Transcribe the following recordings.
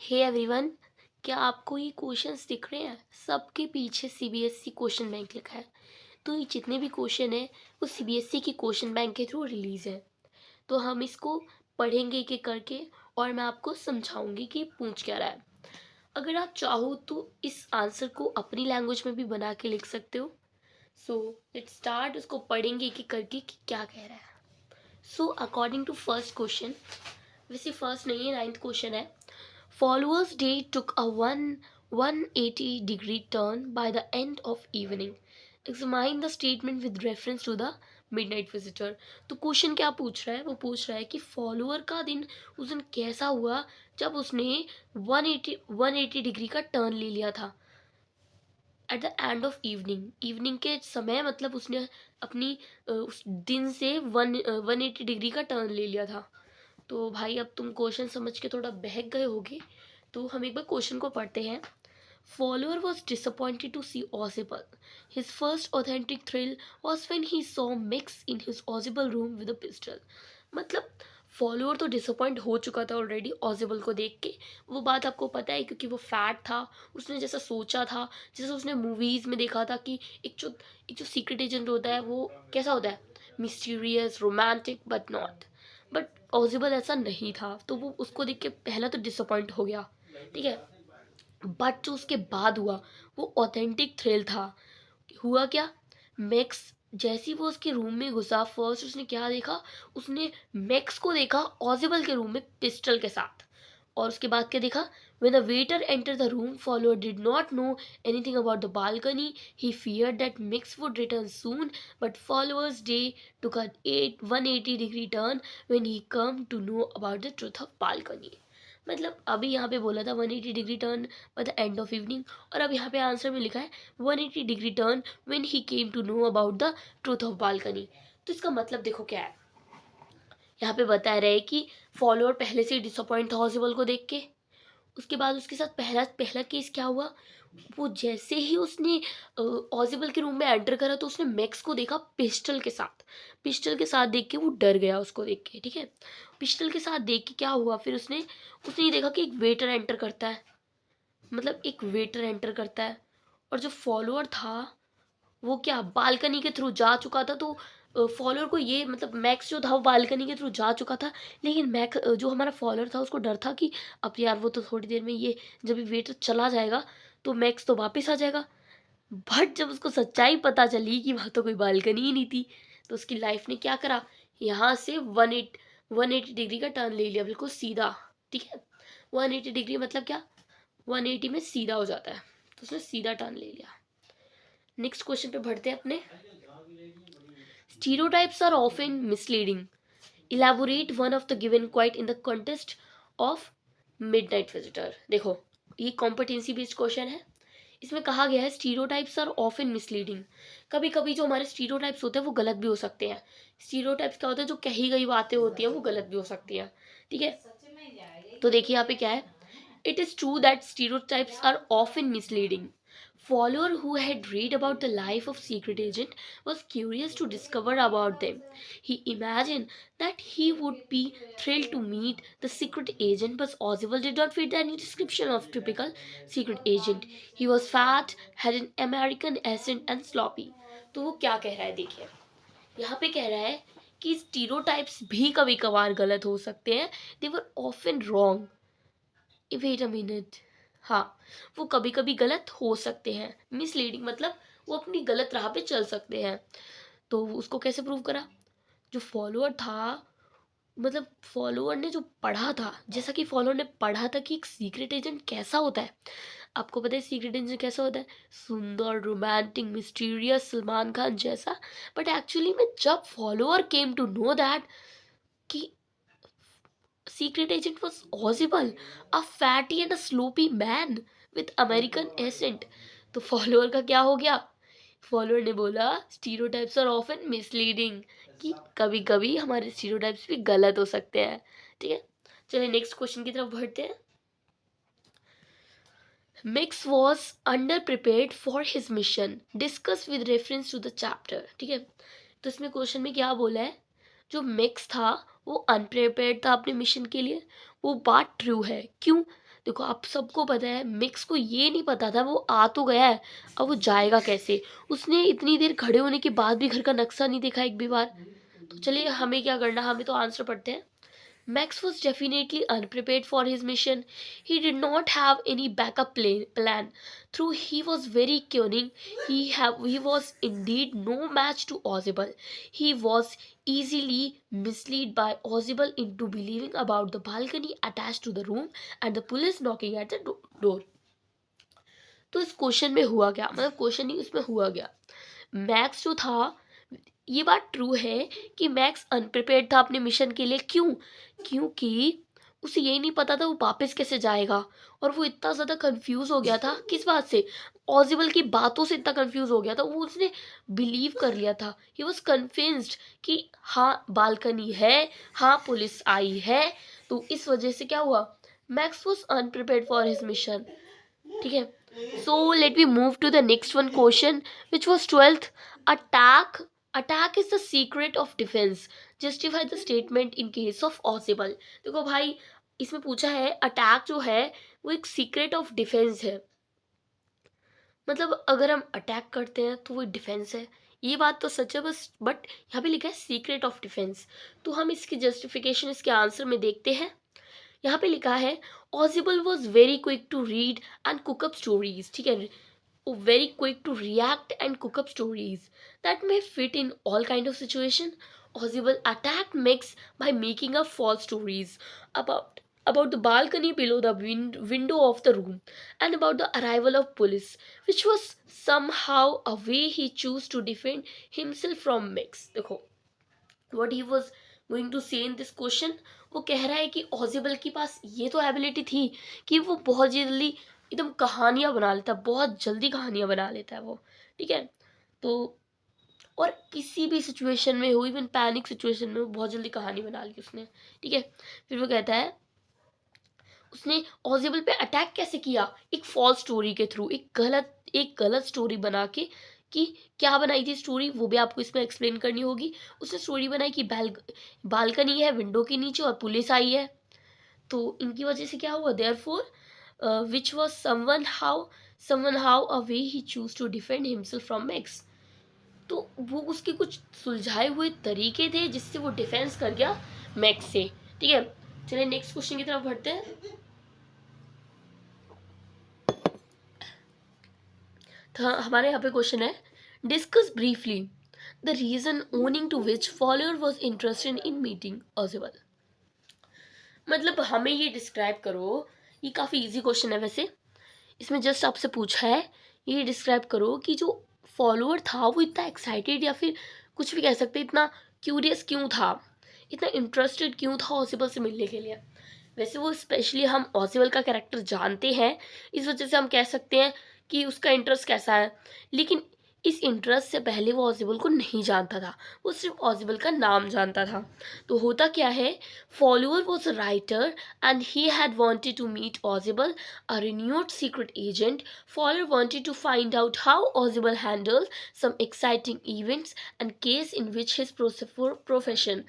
Hey everyone, क्या आपको ये क्वेश्चंस दिख रहे हैं? सबके पीछे सीबीएसई क्वेश्चन बैंक लिखा है। तो ये जितने भी क्वेश्चन है वो सीबीएसई की क्वेश्चन बैंक के थ्रू रिलीज है। तो हम इसको पढ़ेंगे एक एक करके और मैं आपको समझाऊंगी कि पूछ क्या रहा है। अगर आप चाहो तो इस आंसर को अपनी लैंग्वेज में भी बना के लिख सकते हो। सो लेट्स स्टार्ट, उसको पढ़ेंगे एक एक करके कि क्या कह रहा है। So according to first question, वैसे फर्स्ट नहीं है, नाइन्थ क्वेश्चन है। Followers' day took a 180-degree turn by the end of evening. Examine the statement with reference to the midnight visitor. तो क्वेश्चन क्या पूछ रहा है? वो पूछ रहा है कि फॉलोअर का दिन उस दिन कैसा हुआ जब उसने 180 डिग्री का टर्न ले लिया था at the end of evening. Evening के समय मतलब उसने अपनी उस दिन से 180 डिग्री का टर्न ले लिया था। तो भाई अब तुम क्वेश्चन समझ के थोड़ा बहक गए होगे, तो हम एक बार क्वेश्चन को पढ़ते हैं। Follower was disappointed to see Ozable. His first authentic thrill was when he saw Mix in his Ozable room with a pistol. मतलब फॉलोअर तो डिसअपॉइंट हो चुका था ऑलरेडी ऑजिबल को देख के। वो बात आपको पता है क्योंकि वो फैट था, उसने जैसा सोचा था, जैसा उसने मूवीज़ में देखा था कि एक जो सीक्रेट एजेंट होता है वो कैसा होता है, mysterious romantic but not. But Ausable ऐसा नहीं था, तो वो उसको देख के पहला तो डिसअपॉइंट हो गया, ठीक है। बट जो उसके बाद हुआ वो ऑथेंटिक थ्रिल था। हुआ क्या, मैक्स जैसे ही वो उसके रूम में घुसा, फर्स्ट उसने क्या देखा, उसने मैक्स को देखा ऑजिबल के रूम में पिस्टल के साथ। और उसके बाद क्या देखा, when the waiter entered the room, follower did not know anything about the balcony. He feared that Mix would return soon, but follower's day took a 180-degree turn when he came to know about the truth of balcony. मतलब अभी यहाँ पे बोला था 180 degree turn by the end of evening, और अब यहाँ पे आंसर में लिखा है 180 degree turn when he came to know about the truth of balcony. तो इसका मतलब देखो क्या है, यहाँ पे बता रहे हैं कि फॉलोअर पहले से डिसअपॉइंट था हॉजिबल को देख के। उसके बाद उसके साथ पहला पहला केस क्या हुआ, वो जैसे ही उसने ऑजिबल के रूम में एंटर करा तो उसने मैक्स को देखा पिस्टल के साथ। पिस्टल के साथ देख के वो डर गया उसको देख के, ठीक है। पिस्टल के साथ देख के क्या हुआ, फिर उसने उसने ये देखा कि एक वेटर एंटर करता है, मतलब एक वेटर एंटर करता है। और जो फॉलोअर था वो क्या बालकनी के थ्रू जा चुका था। तो फॉलोअर को ये मतलब मैक्स जो था वो बालकनी के थ्रू जा चुका था, लेकिन मैक्स जो हमारा फॉलोअर था उसको डर था कि अब यार वो तो थोड़ी देर में ये जब ये वेटर चला जाएगा तो मैक्स तो वापस आ जाएगा। बट जब उसको सच्चाई पता चली कि वहाँ तो कोई बालकनी ही नहीं थी, तो उसकी लाइफ ने क्या करा, यहाँ से 180 डिग्री का टर्न ले लिया, बिल्कुल सीधा, ठीक है। 180 डिग्री मतलब क्या, 180 में सीधा हो जाता है, तो उसने सीधा टर्न ले लिया। नेक्स्ट क्वेश्चन पे बढ़ते हैं अपने। Stereotypes are often misleading. Elaborate one of the given quite in the context of midnight visitor. देखो ये कॉम्पिटेंसी बेस्ड क्वेश्चन है। इसमें कहा गया है स्टीरियोटाइप्स आर ऑफन मिसलीडिंग। कभी कभी जो हमारे स्टीरियोटाइप्स होते हैं वो गलत भी हो सकते हैं। स्टीरियोटाइप्स क्या होता है, जो कही गई बातें होती हैं वो गलत भी हो सकती हैं, ठीक है। तो देखिए यहाँ पे क्या है, it is true that stereotypes are often misleading. Follower who had read about the life of secret agent was curious to discover about them. He imagined that he would be thrilled to meet the secret agent, but Oswald did not fit any description of typical secret agent. He was fat, had an American accent and sloppy. तो वो क्या कह रहा है देखिए, यहाँ पे कह रहा है कि स्टीरियोटाइप्स भी कभी कभार गलत हो सकते हैं। They were often wrong, wait a minute, हाँ, वो कभी कभी गलत हो सकते हैं। मिसलीडिंग मतलब वो अपनी गलत राह पे चल सकते हैं। तो उसको कैसे प्रूव करा, जो फॉलोअर था, मतलब फॉलोअर ने जो पढ़ा था, जैसा कि फॉलोअर ने पढ़ा था कि एक सीक्रेट एजेंट कैसा होता है। आपको पता है सीक्रेट एजेंट कैसा होता है, सुंदर रोमांटिक मिस्टीरियस सलमान खान जैसा। बट एक्चुअली में जब follower came to know that कि secret agent was Ozibal, a fatty and a sloppy man with American accent, तो फॉलोअर का क्या हो गया, फॉलोअर ने बोला स्टीरियोटाइप्स आर ऑफन मिसलीडिंग, कि कभी कभी हमारे स्टीरियोटाइप्स भी गलत हो सकते हैं, ठीक है। चलिए नेक्स्ट क्वेश्चन की तरफ बढ़ते हैं। Max was under prepared for his mission, discuss with reference to the chapter, ठीक है। तो इसमें क्वेश्चन में क्या बोला है, जो मिक्स था वो अनप्रिपेयर्ड था अपने मिशन के लिए। वो बात ट्रू है, क्यों, देखो आप सबको पता है मिक्स को ये नहीं पता था वो आ तो गया है, अब वो जाएगा कैसे। उसने इतनी देर खड़े होने के बाद भी घर का नक्शा नहीं देखा एक भी बार। तो चलिए हमें क्या करना, हमें तो आंसर पढ़ते हैं। Max was definitely unprepared for his mission. He did not have any plan. Though he was very cunning, he was indeed no match to Ozable. He was easily misled by Ozable into believing about the balcony attached to the room and the police knocking at the door. तो इस question में हुआ क्या, मतलब question नहीं उसमें हुआ क्या। मैक्स जो था, ये बात ट्रू है कि मैक्स अनप्रिपेयर्ड था अपने मिशन के लिए। क्यों? क्योंकि उसे यही नहीं पता था वो वापस कैसे जाएगा, और वो इतना ज़्यादा कंफ्यूज हो गया था किस बात से, ऑजिबल की बातों से इतना कंफ्यूज हो गया था, वो उसने बिलीव कर लिया था, ही वॉज कन्विंस्ड कि हाँ बालकनी है, हाँ पुलिस आई है। तो इस वजह से क्या हुआ, max was अनप्रिपेयर्ड for his mission. ठीक है, so let me move to the next one question, which was 12th. attack Attack is the secret of defense. Justify the statement in case of possible. देखो भाई, इसमें पूछा है attack जो है वो एक सीक्रेट ऑफ डिफेंस है, मतलब अगर हम अटैक करते हैं तो वो डिफेंस है, ये बात तो सच है, बस बट यहाँ पे लिखा है सीक्रेट ऑफ डिफेंस। तो हम इसकी जस्टिफिकेशन इसके आंसर में देखते हैं। यहाँ पे लिखा है Ausable was very quick to read and cook up stories, ठीक है, very quick to react and cook up stories that may fit in all kind of situation. Ozibel attacked Max by making up false stories about the balcony below the window of the room and about the arrival of police, which was somehow a way he chose to defend himself from Max. देखो what he was going to say in this question, वो कह रहा है कि ऑजिबल के पास ये तो ability थी कि वो बहुत जल्दी एकदम कहानियां बना लेता है, बहुत जल्दी कहानियां बना लेता है वो। ठीक है, तो और किसी भी सिचुएशन में हो, इवन पैनिक सिचुएशन में, वो बहुत जल्दी कहानी बना ली उसने। ठीक है, फिर वो कहता है उसने ऑजिबल पे अटैक कैसे किया, एक फॉल्स स्टोरी के थ्रू, एक गलत स्टोरी बना के। कि क्या बनाई थी स्टोरी, वो भी आपको इसमें एक्सप्लेन करनी होगी। उसने स्टोरी बनाई कि बालकनी है विंडो के नीचे और पुलिस आई है, तो इनकी वजह से क्या हुआ, therefore which was someone how a way he choose to defend himself from Max. तो वो उसके कुछ सुलझाए हुए तरीके थे जिससे वो डिफेंस कर गया मैक्स से। ठीक है, चलिए नेक्स्ट क्वेश्चन की तरफ बढ़ते हैं। तो हमारे यहाँ पे क्वेश्चन है, discuss briefly the reason owing to which Fowler was interested in meeting Ausable. मतलब हमें ये डिस्क्राइब करो, ये काफ़ी इजी क्वेश्चन है वैसे, इसमें जस्ट आपसे पूछा है ये डिस्क्राइब करो कि जो फॉलोअर था वो इतना एक्साइटेड या फिर कुछ भी कह सकते इतना क्यूरियस क्यों था, इतना इंटरेस्टेड क्यों था ऑसिबल से मिलने के लिए। वैसे वो स्पेशली हम ऑसिबल का कैरेक्टर जानते हैं, इस वजह से हम कह सकते हैं कि उसका इंटरेस्ट कैसा है, लेकिन इस इंटरेस्ट से पहले वो ऑजिबल को नहीं जानता था, वो सिर्फ ऑजिबल का नाम जानता था। तो होता क्या है, Fowler was a writer and he had wanted to meet Ausable, a renewed secret agent. Fowler wanted to find out how Ozibel handled some exciting events and case in which his profession.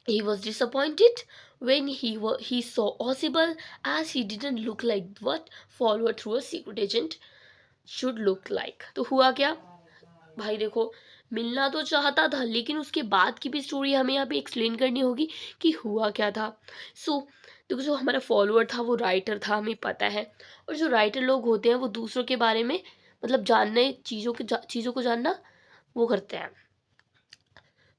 He was disappointed when he saw Ozibel, as he didn't look like what Fowler through a secret agent should look like. तो हुआ क्या भाई, देखो मिलना तो चाहता था लेकिन उसके बाद की भी स्टोरी हमें यहाँ पे एक्सप्लेन करनी होगी कि हुआ क्या था। देखो जो हमारा फॉलोअर था वो राइटर था, हमें पता है, और जो राइटर लोग होते हैं वो दूसरों के बारे में मतलब जानने चीज़ों को जानना वो करते हैं।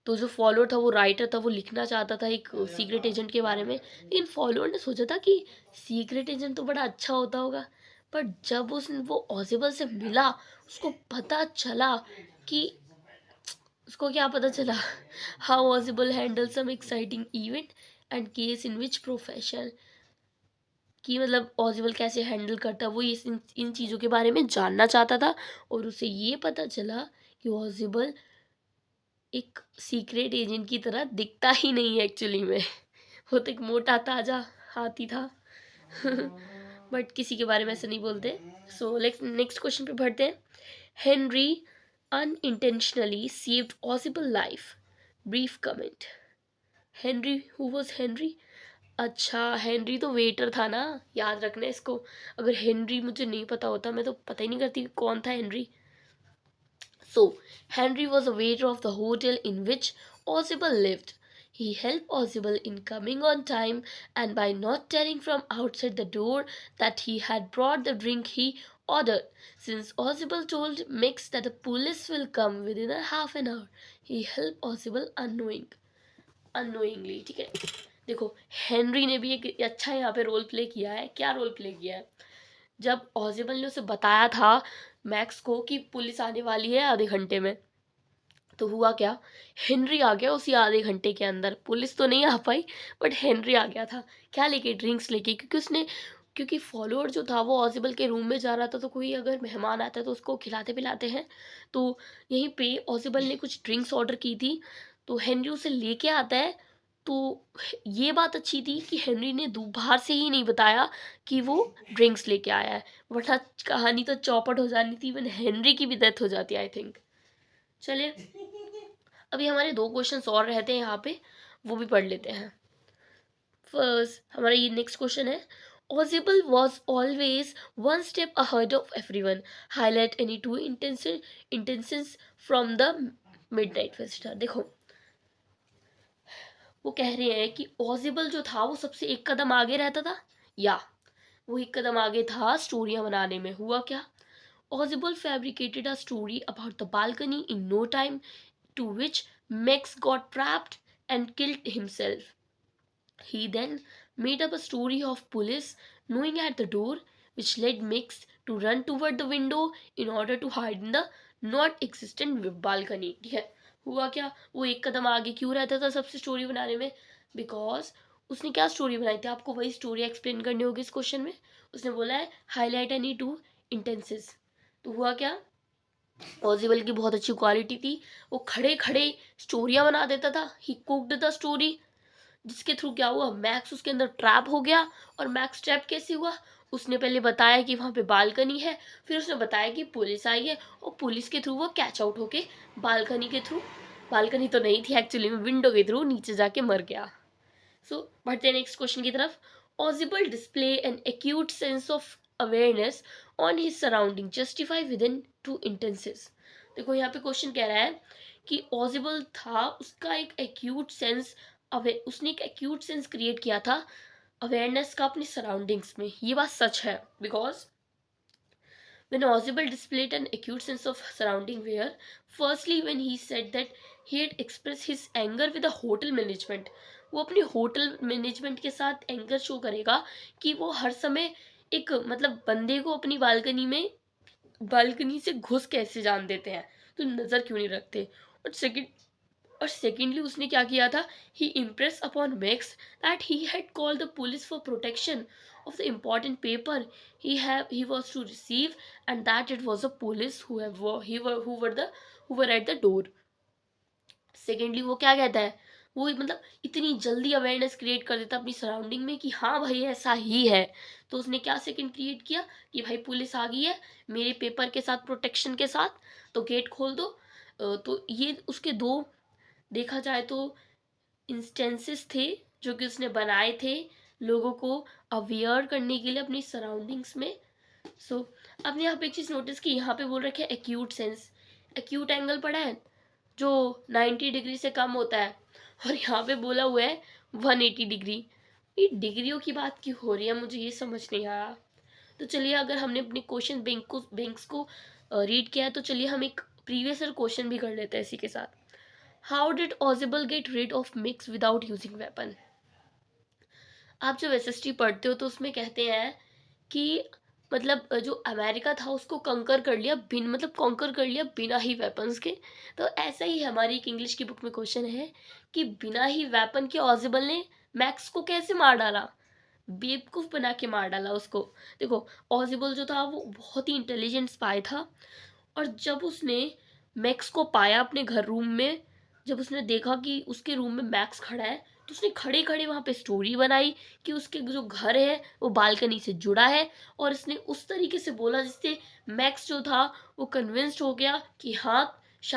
तो जो फॉलोअर था वो राइटर था, वो लिखना चाहता था एक सीक्रेट एजेंट के बारे में, लेकिन फॉलोअर ने सोचा था कि सीक्रेट एजेंट तो बड़ा अच्छा होता होगा। पर जब वो ऑजिबल से मिला, उसको पता चला कि उसको क्या पता चला, how Ausable handle some exciting event and case in which profession, कि मतलब ऑजिबल कैसे हैंडल करता, वो इन चीज़ों के बारे में जानना चाहता था। और उसे ये पता चला कि ऑजिबल एक सीक्रेट एजेंट की तरह दिखता ही नहीं है एक्चुअली में, वो तो एक मोटा ताजा हाथी था। बट किसी के बारे में ऐसे नहीं बोलते। सो नेक्स्ट क्वेश्चन पे बढ़ते हैं। Henry unintentionally saved possible life. Brief comment. Henry, who was Henry? अच्छा, हेनरी तो वेटर था ना, याद रखना इसको। अगर हेनरी मुझे नहीं पता होता, मैं तो पता ही नहीं करती कौन था Henry. So, Henry was a waiter of the hotel in which Oswald lived. He helped Oswald in coming on time and by not telling from outside the door that he had brought the drink he ordered. Since Oswald told Mix that the police will come within a half an hour, he helped Oswald unknowingly. ठीक है, देखो Henry ने भी एक अच्छा यहाँ पे role play किया है। क्या रोल प्ले किया है? जब ऑजिबल ने उसे बताया था मैक्स को कि पुलिस आने वाली है आधे घंटे में, तो हुआ क्या, हेनरी आ गया उसी आधे घंटे के अंदर। पुलिस तो नहीं आ पाई, बट हेनरी आ गया था। क्या लेके? ड्रिंक्स लेके, क्योंकि फॉलोअर जो था वो ऑजिबल के रूम में जा रहा था, तो कोई अगर मेहमान आता है तो उसको खिलाते पिलाते हैं। तो यहीं पे ऑजिबल ने कुछ ड्रिंक्स ऑर्डर की थी, तो हेनरी उसे लेके आता है। तो ये बात अच्छी थी कि हेनरी ने बाहर से ही नहीं बताया कि वो ड्रिंक्स लेके आया है, वरना कहानी तो चौपट हो जानी थी। इवन हेनरी की भी डेथ हो जाती, आई थिंक। चलिए, अभी हमारे दो क्वेश्चंस और रहते हैं यहाँ पे, वो भी पढ़ लेते हैं। फर्स्ट हमारा ये नेक्स्ट क्वेश्चन है, Audible was always one step ahead of everyone. Highlight any two intentions from the Midnight Visitor. देखो, वो कह रहे हैं कि ऑजिबल जो था वो सबसे एक कदम आगे रहता था, या वो एक कदम आगे था स्टोरियां बनाने में। हुआ क्या? Ausable fabricated a story about the balcony in no time, to which Max got trapped and killed himself. He then made up a story of police knowing at the door, which led Max to run toward the window in order to hide in the not existent balcony. ठीक है, हुआ क्या? वो एक कदम आगे क्यों रहता था सबसे स्टोरी बनाने में? बिकॉज उसने क्या स्टोरी बनाई थी, आपको वही स्टोरी एक्सप्लेन करनी होगी इस क्वेश्चन में। उसने बोला है हाईलाइट एनी टू इंटेंसेस। तो हुआ क्या, पॉसिबल की बहुत अच्छी क्वालिटी थी, वो खड़े खड़े स्टोरियां बना देता था। ही कुक्ड द स्टोरी, जिसके थ्रू क्या हुआ, मैक्स उसके अंदर ट्रैप हो गया। और मैक्स ट्रैप कैसे हुआ? उसने पहले बताया कि वहां पे बालकनी है, फिर उसने बताया कि पुलिस आई है, और पुलिस के थ्रू वो कैच आउट होके बालकनी के थ्रू, बालकनी तो नहीं थी एक्चुअली में, विंडो के थ्रू नीचे जाके मर गया। सो बढ़ते हैं नेक्स्ट क्वेश्चन की तरफ। Ausable display an acute sense of awareness on his surrounding, justify within two instances. देखो यहाँ पे क्वेश्चन कह रहा है कि ऑजिबल था, उसका एक एक्यूट सेंस, उसने एक एक्यूट सेंस क्रिएट किया था अवेयरनेस का अपनी सराउंडिंग्स में। ये बात सच है, because when Ausable displayed an acute sense of surrounding where, firstly when he said that he had expressed his anger with the hotel management, वो अपनी होटल मैनेजमेंट के साथ एंगर शो करेगा कि वो हर समय एक मतलब बंदे को अपनी बालकनी से घुस कैसे जान देते हैं, तो नज़र क्यों नहीं रखते। और सेकेंडली उसने क्या किया था, he impress upon Max that he had called the police for protection of the important paper he was to receive, and that it was the police who were at the door. Secondly वो क्या कहता है, वो मतलब इतनी जल्दी awareness create कर देता अपनी सराउंडिंग में कि हाँ भाई ऐसा ही है। तो उसने क्या सेकेंड क्रिएट किया कि भाई पुलिस आ गई है मेरे पेपर के साथ, प्रोटेक्शन के साथ, तो गेट खोल दो। तो ये उसके दो, देखा जाए तो इंस्टेंसेस थे जो कि उसने बनाए थे लोगों को अवेयर करने के लिए अपनी सराउंडिंग्स में। सो आपने यहाँ पे एक चीज़ नोटिस की, यहाँ पे बोल रखे है एक्यूट सेंस, एक्यूट एंगल पड़ा है जो 90 डिग्री से कम होता है, और यहाँ पे बोला हुआ है 180 डिग्री। ये डिग्रियों की बात क्यों हो रही है, मुझे ये समझ नहीं आया। तो चलिए, अगर हमने अपने क्वेश्चन बैंक्स को रीड किया है, तो चलिए हम एक प्रीवियस ईयर क्वेश्चन भी कर लेते हैं इसी के साथ। How did Ausable get rid of Max without using weapon? आप जब एसएसटी पढ़ते हो तो उसमें कहते हैं कि मतलब जो अमेरिका था उसको कंकर कर लिया, कॉन्कर कर लिया बिना ही वेपन्स के। तो ऐसा ही हमारी एक इंग्लिश की बुक में क्वेश्चन है कि बिना ही वेपन के ऑजिबल ने मैक्स को कैसे मार डाला, बेवकूफ़ बना के मार डाला उसको। देखो, ऑजिबल जो था वो बहुत ही इंटेलिजेंट स्पाई था, और जब उसने मैक्स को पाया अपने घर रूम में, जब उसने देखा कि उसके रूम में मैक्स खड़ा है, तो उसने खड़े खड़े वहाँ पे स्टोरी बनाई कि उसके जो घर है वो बालकनी से जुड़ा है, और इसने उस तरीके से बोला जिससे मैक्स जो था वो कन्विंस्ड हो गया कि हाँ